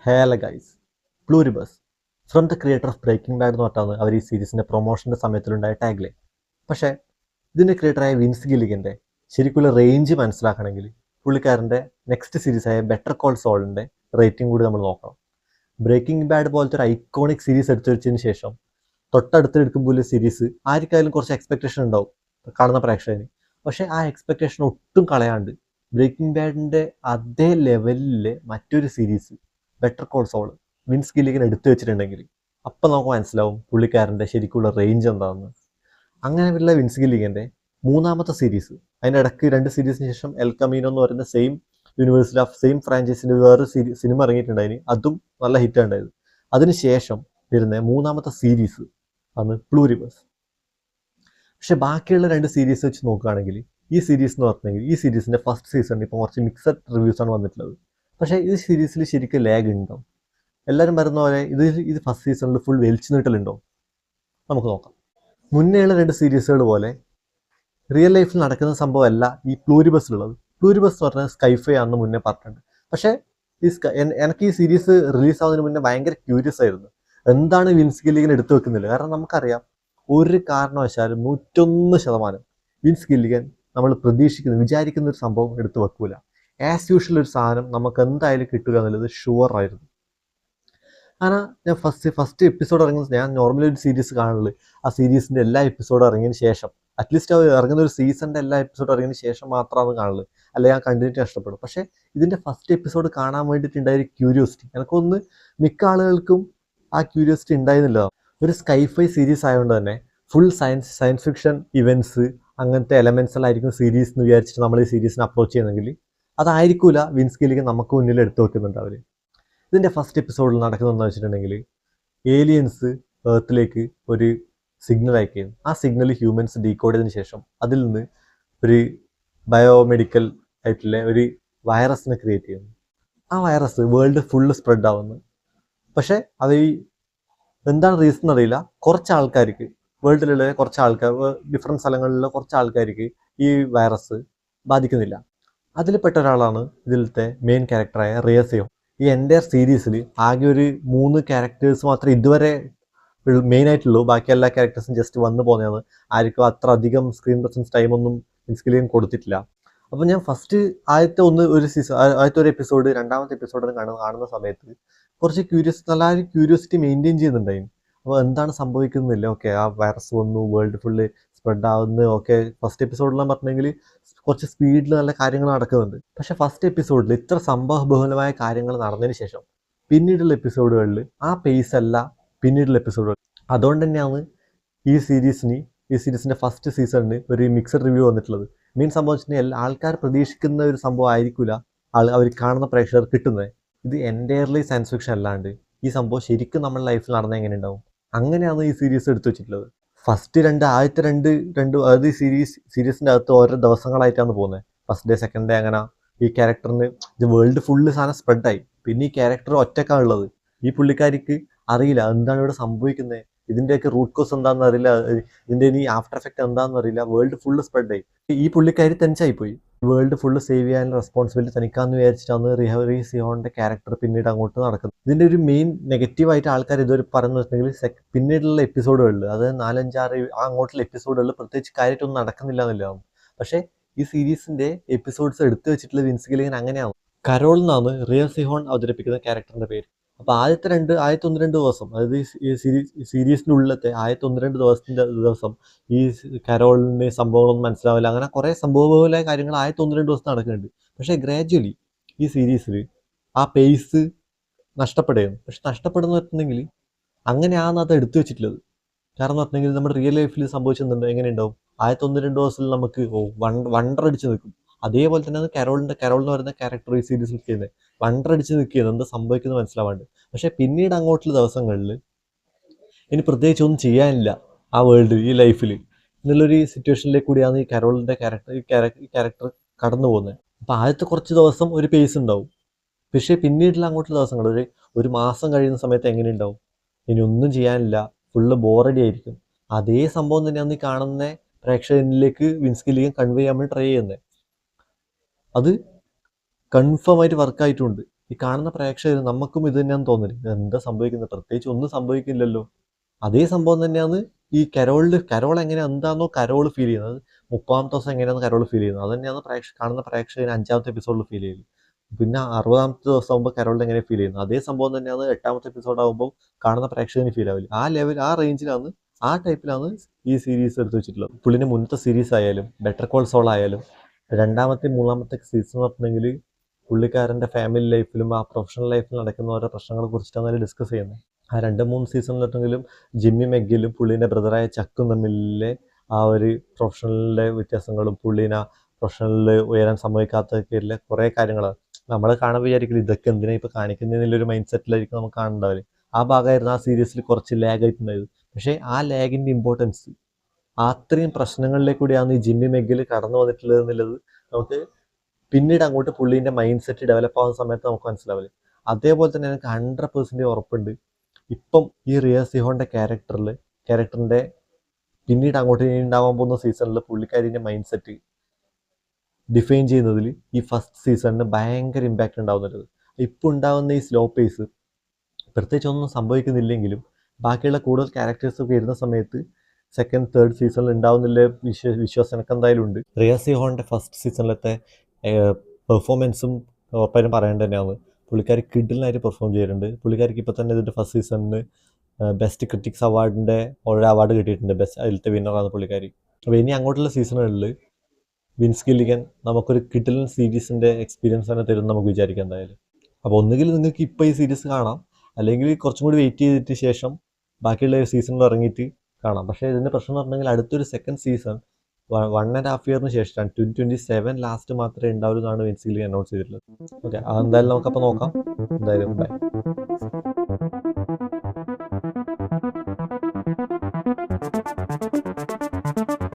ഹേല guys, Pluribus from the creator of Breaking Bad എന്ന് പറഞ്ഞാണ് അവർ ഈ സീരീസിൻ്റെ പ്രൊമോഷൻ്റെ സമയത്തിലുണ്ടായ ടാഗ്ലൈൻ. പക്ഷേ ഇതിൻ്റെ ക്രിയേറ്ററായ വിൻസ് ഗില്ലിഗൻ്റെ ശരിക്കുള്ള റേഞ്ച് മനസ്സിലാക്കണമെങ്കിൽ പുള്ളിക്കാരൻ്റെ നെക്സ്റ്റ് സീരീസായ ബെറ്റർ കോൾ സോളിൻ്റെ റേറ്റിംഗ് കൂടി നമ്മൾ നോക്കണം. ബ്രേക്കിംഗ് ബാഡ് പോലത്തെ ഒരു ഐക്കോണിക് സീരീസ് എടുത്തു വെച്ചതിന് ശേഷം തൊട്ടടുത്ത് എടുക്കുമ്പോൾ സീരീസ് ആർക്കായാലും കുറച്ച് എക്സ്പെക്ടേഷൻ ഉണ്ടാവും കാണുന്ന പ്രേക്ഷകന്. പക്ഷേ ആ എക്സ്പെക്ടേഷൻ ഒട്ടും കളയാണ്ട് ബ്രേക്കിംഗ് ബാഡിൻ്റെ അതേ ലെവലിലെ മറ്റൊരു series Better Call Saul Vince Gilligan എടുത്തു വെച്ചിട്ടുണ്ടെങ്കിൽ അപ്പം നമുക്ക് മനസ്സിലാവും പുള്ളിക്കാരൻ്റെ ശരിക്കുള്ള റേഞ്ച് എന്താണെന്ന്. അങ്ങനെയുള്ള വിൻസ് ഗില്ലിഗൻ്റെ മൂന്നാമത്തെ സീരീസ്, അതിൻ്റെ ഇടയ്ക്ക് 2 സീരീസിന് ശേഷം എൽ കമീനോ എന്ന് പറയുന്ന സെയിം യൂണിവേഴ്സിറ്റി ഓഫ് സെയിം ഫ്രാഞ്ചൈസിൻ്റെ വേറൊരു സിനിമ ഇറങ്ങിയിട്ടുണ്ടായിന്, അതും നല്ല ഹിറ്റ് ഉണ്ടായത്. അതിനുശേഷം വരുന്ന മൂന്നാമത്തെ സീരീസ് ആണ് പ്ലൂരിബസ്. പക്ഷെ ബാക്കിയുള്ള 2 സീരീസ് വെച്ച് നോക്കുകയാണെങ്കിൽ ഈ സീരീസ് എന്ന് പറഞ്ഞെങ്കിൽ ഈ സീരീസിൻ്റെ ഫസ്റ്റ് സീസണിൽ ഇപ്പോൾ കുറച്ച് മിക്സഡ് റിവ്യൂസാണ് വന്നിട്ടുള്ളത്. പക്ഷേ ഈ സീരീസിൽ ശരിക്കും ലാഗ് ഉണ്ടാവും. എല്ലാവരും പറയുന്ന പോലെ ഇത് ഫസ്റ്റ് സീസണിൽ ഫുൾ വലിച്ചു നീട്ടലുണ്ടോ? നമുക്ക് നോക്കാം. മുന്നേയുള്ള 2 സീരീസുകൾ പോലെ റിയൽ ലൈഫിൽ നടക്കുന്ന സംഭവമല്ല ഈ പ്ലൂരിബസിലുള്ളത്. പ്ലൂരിബസ് എന്ന് പറഞ്ഞാൽ സ്കൈഫൈ ആണെന്ന് മുന്നേ പറഞ്ഞിട്ടുണ്ട്. പക്ഷേ എനിക്ക് ഈ സീരീസ് റിലീസ് ആവുന്നതിന് മുന്നേ ഭയങ്കര ക്യൂരിയസ് ആയിരുന്നു, എന്താണ് വിൻസ് ഗില്ലിഗൻ എടുത്തു വെക്കുന്നില്ല. കാരണം നമുക്കറിയാം ഒരു കാരണവശാലും 101% വിൻസ് ഗില്ലിഗൻ നമ്മൾ വിചാരിക്കുന്ന ഒരു സംഭവം എടുത്തു വെക്കൂല. ആസ് യൂഷ്വൽ ഒരു സാധനം നമുക്ക് എന്തായാലും കിട്ടുക എന്നുള്ളത് ഷുവർ ആയിരുന്നു. കാരണം ഞാൻ ഫസ്റ്റ് എപ്പിസോഡ് ഇറങ്ങുന്ന ഞാൻ നോർമലി ഒരു സീരീസ് കാണുള്ളൂ, ആ സീരീസിൻ്റെ എല്ലാ എപ്പിസോഡും ഇറങ്ങിയതിന് ശേഷം, അറ്റ്ലീസ്റ്റ് അത് ഇറങ്ങുന്ന ഒരു സീസണിൻ്റെ എല്ലാ എപ്പിസോഡും ഇറങ്ങിയതിന് ശേഷം മാത്രമാണ് കാണുള്ളൂ, അല്ലെങ്കിൽ ഞാൻ കണ്ടിന്യൂറ്റി നഷ്ടപ്പെടും. പക്ഷേ ഇതിൻ്റെ ഫസ്റ്റ് എപ്പിസോഡ് കാണാൻ വേണ്ടിയിട്ടുണ്ടായ ഒരു ക്യൂരിയോസിറ്റി, എനിക്കൊന്ന് മിക്ക ആളുകൾക്കും ആ ക്യൂരിയോസിറ്റി ഉണ്ടായിരുന്നില്ല. ഒരു സ്കൈഫൈ സീരീസ് ആയതുകൊണ്ട് തന്നെ ഫുൾ സയൻസ് ഫിക്ഷൻ ഇവൻറ്റ്സ് അങ്ങനത്തെ എലമെൻറ്റ്സ് എല്ലാം ആയിരിക്കും സീരീസ് എന്ന് വിചാരിച്ചിട്ട് നമ്മൾ ഈ സീരീസിനെ അപ്രോച്ച് ചെയ്യുന്നെങ്കിൽ അതായിരിക്കില്ല വിൻസ് ഗില്ലിഗൻ നമുക്ക് മുന്നിൽ എടുത്തു വെക്കുന്നുണ്ട് അവർ. ഇതിൻ്റെ ഫസ്റ്റ് എപ്പിസോഡിൽ നടക്കുന്നതെന്ന് വെച്ചിട്ടുണ്ടെങ്കിൽ ഏലിയൻസ് എർത്തിലേക്ക് ഒരു സിഗ്നൽ അയക്കുകയും ആ സിഗ്നൽ ഹ്യൂമൻസ് ഡീകോഡ് ചെയ്തതിന് ശേഷം അതിൽ നിന്ന് ഒരു ബയോമെഡിക്കൽ ആയിട്ടുള്ള ഒരു വൈറസിനെ ക്രിയേറ്റ് ചെയ്യുന്നു. ആ വൈറസ് വേൾഡ് ഫുള്ള് സ്പ്രെഡ് ആവുന്നു. പക്ഷേ അത് എന്താണ് റീസൺ എന്നറിയില്ല, കുറച്ച് ആൾക്കാർക്ക്, വേൾഡിലുള്ള കുറച്ച് ആൾക്കാർ, ഡിഫറെൻറ്റ് സ്ഥലങ്ങളിലുള്ള കുറച്ച് ആൾക്കാർക്ക് ഈ വൈറസ് ബാധിക്കുന്നില്ല. അതിൽപ്പെട്ട ഒരാളാണ് ഇതിലത്തെ മെയിൻ ക്യാരക്ടറായ റിയസിയോ. ഈ എൻ്റെ സീരീസിൽ ആകെ ഒരു 3 ക്യാരക്ടേഴ്സ് മാത്രമേ ഇതുവരെ മെയിൻ ആയിട്ടുള്ളൂ. ബാക്കി എല്ലാ ക്യാരക്ടേഴ്സും ജസ്റ്റ് വന്നു പോകുന്നതാണ്. ആർക്കും അത്ര അധികം സ്ക്രീൻ പ്രസൻസ് ടൈമൊന്നും വിൻസ് ഗില്ലിഗൻ കൊടുത്തിട്ടില്ല. അപ്പോൾ ഞാൻ ഫസ്റ്റ് ആദ്യത്തെ ഒരു എപ്പിസോഡ്, രണ്ടാമത്തെ എപ്പിസോഡ് കാണുന്ന സമയത്ത് കുറച്ച് നല്ല ഒരു ക്യൂരിയോസിറ്റി മെയിൻറ്റെയിൻ ചെയ്യുന്നുണ്ടായിരുന്നു. അപ്പോൾ എന്താണ് സംഭവിക്കുന്നില്ല, ഓക്കെ ആ വൈറസ് വന്നു, വേൾഡ് ഫുള്ള് സ്പ്രെഡ് ആവുന്നു, ഓക്കെ ഫസ്റ്റ് എപ്പിസോഡിലെല്ലാം പറഞ്ഞെങ്കിൽ കുറച്ച് സ്പീഡിൽ നല്ല കാര്യങ്ങൾ നടക്കുന്നുണ്ട്. പക്ഷെ ഫസ്റ്റ് എപ്പിസോഡിൽ ഇത്ര സംഭവബഹുലമായ കാര്യങ്ങൾ നടന്നതിന് ശേഷം പിന്നീടുള്ള എപ്പിസോഡുകളിൽ ആ പേസ് അല്ല പിന്നീടുള്ള എപ്പിസോഡുകൾ. അതുകൊണ്ട് തന്നെയാണ് ഈ സീരീസിൻ്റെ ഫസ്റ്റ് സീസണിന് ഒരു മിക്സഡ് റിവ്യൂ വന്നിട്ടുള്ളത്. മെയിൻ സംഭവം വെച്ചിട്ടുണ്ടെങ്കിൽ ആൾക്കാർ പ്രതീക്ഷിക്കുന്ന ഒരു സംഭവം ആയിരിക്കില്ല അവർ കാണുന്ന പ്രേക്ഷകർ കിട്ടുന്നത്. ഇത് എൻ്റയർലി സയൻസ് ഫിക്ഷൻ അല്ലാണ്ട് ഈ സംഭവം ശരിക്കും നമ്മുടെ ലൈഫിൽ നടന്ന എങ്ങനെ ഉണ്ടാവും, അങ്ങനെയാണ് ഈ സീരീസ് എടുത്തു വെച്ചിട്ടുള്ളത്. ഫസ്റ്റ് ആദ്യത്തെ രണ്ട് അതായത് സീരീസിൻ്റെ അകത്ത് ഓരോ ദിവസങ്ങളായിട്ടാണ് പോകുന്നത്. ഫസ്റ്റ് ഡേ, സെക്കൻഡ് ഡേ, അങ്ങനെ ഈ ക്യാരക്ടറിന് വേൾഡ് ഫുള്ള് സാധനം സ്പ്രെഡായി. പിന്നെ ഈ ക്യാരക്ടർ ഒറ്റക്കാണുള്ളത്. ഈ പുള്ളിക്കാരിക്ക് അറിയില്ല എന്താണ് ഇവിടെ സംഭവിക്കുന്നത്, ഇതിൻ്റെയൊക്കെ റൂട്ട് കോസ് എന്താണെന്ന് അറിയില്ല, ഇതിൻ്റെ ഇനി ആഫ്റ്റർ എഫക്റ്റ് എന്താണെന്ന് അറിയില്ല. വേൾഡ് ഫുള്ള് സ്പ്രെഡായി. ഈ പുള്ളിക്കാരി തനിച്ചായിപ്പോയി. വേൾഡ് ഫുള്ള് സേവ് ചെയ്യാൻ റെസ്പോൺസിബിലിറ്റി തനിക്കാന്ന് വിചാരിച്ചിട്ടാണ് റിയസിയോൻ്റെ ക്യാരക്ടർ പിന്നീട് അങ്ങോട്ട് നടക്കുന്നത്. ഇതിൻ്റെ ഒരു മെയിൻ നെഗറ്റീവായിട്ട് ആൾക്കാർ ഇതുവരെ പറഞ്ഞു വെച്ചിട്ടുണ്ടെങ്കിൽ പിന്നീടുള്ള എപ്പിസോഡുകളിൽ, അതായത് 4-5-6 അങ്ങോട്ടുള്ള എപ്പിസോഡുകളിൽ പ്രത്യേകിച്ച് കാര്യമായിട്ടൊന്നും നടക്കുന്നില്ല എന്നുള്ളതാണ്. പക്ഷേ ഈ സീരീസിൻ്റെ എപ്പിസോഡ്സ് എടുത്തു വെച്ചിട്ടുള്ള വിൻസ് ഗില്ലിഗൻ അങ്ങനെയാണ്. കരോൾ എന്നാണ് റിയസിയോൺ അവതരിപ്പിക്കുന്ന ക്യാരക്ടറിൻ്റെ പേര്. അപ്പോൾ ആദ്യത്തെ 1-2 ദിവസം, അതായത് ഈ സീരീസിൻ്റെ ഉള്ളിലത്തെ ആദ്യത്തെ 1-2 ദിവസം ഈ കരോളിന് സംഭവങ്ങളൊന്നും മനസ്സിലാവില്ല. അങ്ങനെ കുറേ സംഭവബഹുലമായ കാര്യങ്ങൾ ആദ്യത്തെ 1-2 ദിവസം നടക്കുന്നുണ്ട്. പക്ഷേ ഗ്രാജ്വലി ഈ സീരീസിൽ ആ പേസ് നഷ്ടപ്പെടുകയാണ്. പക്ഷെ നഷ്ടപ്പെടുന്ന പറഞ്ഞെങ്കിൽ അങ്ങനെയാണ് അത് എടുത്തു വെച്ചിട്ടുള്ളത്. കാരണം പറഞ്ഞെങ്കിൽ നമ്മുടെ റിയൽ ലൈഫിൽ സംഭവിച്ചിട്ടുണ്ട് എങ്ങനെ ഉണ്ടാവും, ആദ്യത്തെ 1-2 ദിവസത്തിൽ നമുക്ക് വണ്ടർ അടിച്ച് നിൽക്കും. അതേപോലെ തന്നെ കരോൾ എന്ന് പറയുന്ന ക്യാരക്ടർ ഈ സീരീസിൽ ചെയ്യുന്നത് വണ്ടർ അടിച്ച് നിൽക്കുകയാണ്, എന്താ സംഭവിക്കുന്നത് മനസ്സിലാവാണ്ട്. പക്ഷേ പിന്നീട് അങ്ങോട്ടുള്ള ദിവസങ്ങളിൽ ഇനി പ്രത്യേകിച്ച് ഒന്നും ചെയ്യാനില്ല ആ വേൾഡ്, ഈ ലൈഫിൽ എന്നുള്ളൊരു സിറ്റുവേഷനിലേക്ക് കൂടിയാണ് ഈ കരോളിൻ്റെ ക്യാരക്ടർ കടന്നു പോകുന്നത്. അപ്പോൾ ആദ്യത്തെ കുറച്ച് ദിവസം ഒരു പേസ് ഉണ്ടാവും. പക്ഷേ പിന്നീടുള്ള അങ്ങോട്ടുള്ള ദിവസങ്ങൾ ഒരു മാസം കഴിയുന്ന സമയത്ത് എങ്ങനെ ഉണ്ടാവും, ഇനി ഒന്നും ചെയ്യാനില്ല, ഫുള്ള് ബോറടി ആയിരിക്കും. അതേ സംഭവം തന്നെയാണ് ഈ കാണുന്ന പ്രേക്ഷകരിലേക്ക് വിൻസ് ഗില്ലിഗൻ കൺവേ ചെയ്യാൻ വേണ്ടി ട്രൈ ചെയ്യുന്നത്. അത് കൺഫേം ആയിട്ട് വർക്കായിട്ടുണ്ട്. ഈ കാണുന്ന പ്രേക്ഷകർ നമുക്കും ഇത് തന്നെയാണെന്ന് തോന്നില്ല, എന്താ സംഭവിക്കുന്നത്, പ്രത്യേകിച്ച് ഒന്നും സംഭവിക്കില്ലല്ലോ. അതേ സംഭവം തന്നെയാണ് ഈ കരോൾ എങ്ങനെ എന്താണെന്നോ കരോൾ ഫീൽ ചെയ്യുന്നത്, 30ാമത്തെ ദിവസം എങ്ങനെയാണ് കരോൾ ഫീൽ ചെയ്യുന്നത്, അത് തന്നെയാണ് കാണുന്ന പ്രേക്ഷകന് 5ാമത്തെ എപ്പിസോഡിൽ ഫീൽ ചെയ്യുന്നത്. പിന്നെ 60ാമത്തെ ദിവസം ആകുമ്പോൾ കരോളിൽ എങ്ങനെ ഫീൽ ചെയ്യുന്നത്, അതേ സംഭവം തന്നെയാണ് 8ാമത്തെ എപ്പിസോഡ് ആകുമ്പോൾ കാണുന്ന പ്രേക്ഷകന് ഫീൽ ആവില്ല. ആ ലെവൽ, ആ റേഞ്ചിലാണ്, ആ ടൈപ്പിലാണ് ഈ സീരീസ് എടുത്ത് വെച്ചിട്ടുള്ളത്. പുള്ളിൻ്റെ മുന്നത്തെ സീരീസ് ആയാലും ബെറ്റർ കോൾ സോൾ ആയാലും 2ാമത്തെ 3ാമത്തെ സീസൺ പറഞ്ഞെങ്കിൽ പുള്ളിക്കാരൻ്റെ ഫാമിലി ലൈഫിലും ആ പ്രൊഫഷണൽ ലൈഫിൽ നടക്കുന്ന ഓരോ പ്രശ്നങ്ങളെ കുറിച്ചിട്ടാണ് അതിൽ ഡിസ്കസ് ചെയ്യുന്നത്. ആ 2-3 സീസണിലെങ്കിലും ജിമ്മി മെഗ്ഗിലും പുള്ളീൻ്റെ ബ്രദറായ ചക്കും തമ്മിലെ ആ ഒരു പ്രൊഫഷണലിലെ വ്യത്യാസങ്ങളും പുള്ളീനെ പ്രൊഫഷണലിൽ ഉയരാൻ സമ്മതിക്കാത്തതൊക്കെയുള്ള കുറേ കാര്യങ്ങളാണ് നമ്മൾ കാണാൻ വിചാരിക്കില്ല, ഇതൊക്കെ എന്തിനാണ് ഇപ്പോൾ കാണിക്കുന്നതിനുള്ളൊരു മൈൻഡ് സെറ്റിലായിരിക്കും നമുക്ക് കാണുന്നുണ്ടാവില്ല. ആ ഭാഗമായിരുന്നു ആ സീരീസിൽ കുറച്ച് ലാഗ് ആയിട്ടുണ്ടായത്. പക്ഷേ ആ ലാഗിൻ്റെ ഇമ്പോർട്ടൻസ്, അത്രയും പ്രശ്നങ്ങളിലേക്ക് കൂടിയാണ് ഈ ജിമ്മി മെഗ്ഗിൽ കടന്നു വന്നിട്ടുള്ളത് എന്നുള്ളത് നമുക്ക് പിന്നീട് അങ്ങോട്ട് പുള്ളീൻ്റെ മൈൻഡ് സെറ്റ് ഡെവലപ്പ് ആവുന്ന സമയത്ത് നമുക്ക് മനസ്സിലാവില്ല. അതേപോലെ തന്നെ എനിക്ക് 100% ഉറപ്പുണ്ട്, ഇപ്പം ഈ റിയ സിഹോൻ്റെ ക്യാരക്ടറിൻ്റെ പിന്നീട് അങ്ങോട്ട് ഇനി ഉണ്ടാവാൻ പോകുന്ന സീസണിൽ പുള്ളിക്കാരിൻ്റെ മൈൻഡ് സെറ്റ് ഡിഫൈൻ ചെയ്യുന്നതിൽ ഈ ഫസ്റ്റ് സീസണിന് ഭയങ്കര ഇമ്പാക്റ്റ് ഉണ്ടാവുന്നത്. ഇപ്പോൾ ഉണ്ടാകുന്ന ഈ സ്ലോ പേസ് പ്രത്യേകിച്ച് ഒന്നും സംഭവിക്കുന്നില്ലെങ്കിലും ബാക്കിയുള്ള കൂടുതൽ ക്യാരക്ടേഴ്സൊക്കെ വരുന്ന സമയത്ത് സെക്കൻഡ് തേർഡ് സീസണിൽ ഉണ്ടാവുന്നില്ല വിശ്വാസം എനിക്ക് എന്തായാലും ഉണ്ട്. റിയ സിഹോൻ്റെ ഫസ്റ്റ് സീസണിലത്തെ പെർഫോമൻസും ഉറപ്പായിട്ടും പറയേണ്ടത് തന്നെയാണ്. പുള്ളിക്കാരി കിഡിലായിട്ട് പെർഫോം ചെയ്യുന്നുണ്ട്. പുള്ളിക്കാരിക്ക് ഇപ്പോൾ തന്നെ ഇതിൻ്റെ ഫസ്റ്റ് സീസണിന് ബെസ്റ്റ് ക്രിറ്റിക്സ് അവാർഡിൻ്റെ ഒരു അവാർഡ് കിട്ടിയിട്ടുണ്ട്, ബെസ്റ്റ് അതിലത്തെ വിന്നറാണ് പുള്ളിക്കാരി. അപ്പോൾ ഇനി അങ്ങോട്ടുള്ള സീസണുകളിൽ വിൻസ് ഗില്ലിഗൻ നമുക്കൊരു കിഡിലൻ സീരീസിൻ്റെ എക്സ്പീരിയൻസ് തന്നെ തരും നമുക്ക് വിചാരിക്കാം എന്തായാലും. അപ്പോൾ ഒന്നുകിൽ നിങ്ങൾക്ക് ഇപ്പോൾ ഈ സീരീസ് കാണാം, അല്ലെങ്കിൽ കുറച്ചും കൂടി വെയിറ്റ് ചെയ്തിട്ട് ശേഷം ബാക്കിയുള്ള സീസണിൽ ഇറങ്ങിയിട്ട് കാണാം. പക്ഷേ ഇതിൻ്റെ പ്രശ്നം എന്ന് പറഞ്ഞെങ്കിൽ അടുത്തൊരു സെക്കൻഡ് സീസൺ 1.5 ഇയറിന് ശേഷം 2027 ലാസ്റ്റ് മാത്രമേ ഉണ്ടാവുള്ളൂ എന്നാണ് വിൻസ് ഗില്ലിഗൻ അനൗൺസ് ചെയ്തിട്ടുള്ളത്. ഓക്കെ, അതെന്തായാലും നമുക്കപ്പോൾ നോക്കാം. എന്തായാലും ബൈ.